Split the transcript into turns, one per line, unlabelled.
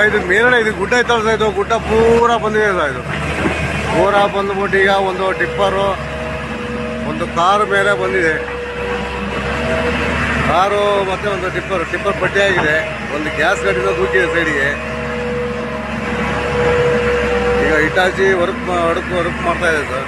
ಇದು ಮೇಲ್ಗಡೆ ಇದು ಗುಡ್ಡ ಐತಲ್ಲ ಸರ್, ಇದು ಗುಡ್ಡ ಪೂರಾ ಬಂದಿದೆ ಸರ್. ಇದು ಪೂರಾ ಬಂದ್ಬಿಟ್ಟು ಈಗ ಒಂದು ಟಿಪ್ಪರು ಒಂದು ಕಾರು ಮೇಲೆ ಬಂದಿದೆ. ಕಾರು ಮತ್ತೆ ಒಂದು ಟಿಪ್ಪರ್ ಪಟ್ಟಿ ಆಗಿದೆ. ಒಂದು ಗ್ಯಾಸ್ ಗಾಡಿನ ದೂಕಿದೆ ಸೈಡಿಗೆ. ಈಗ ಹಿಟಾಚಿ ವರ್ಕ್ ಮಾಡ್ತಾ ಇದೆ ಸರ್.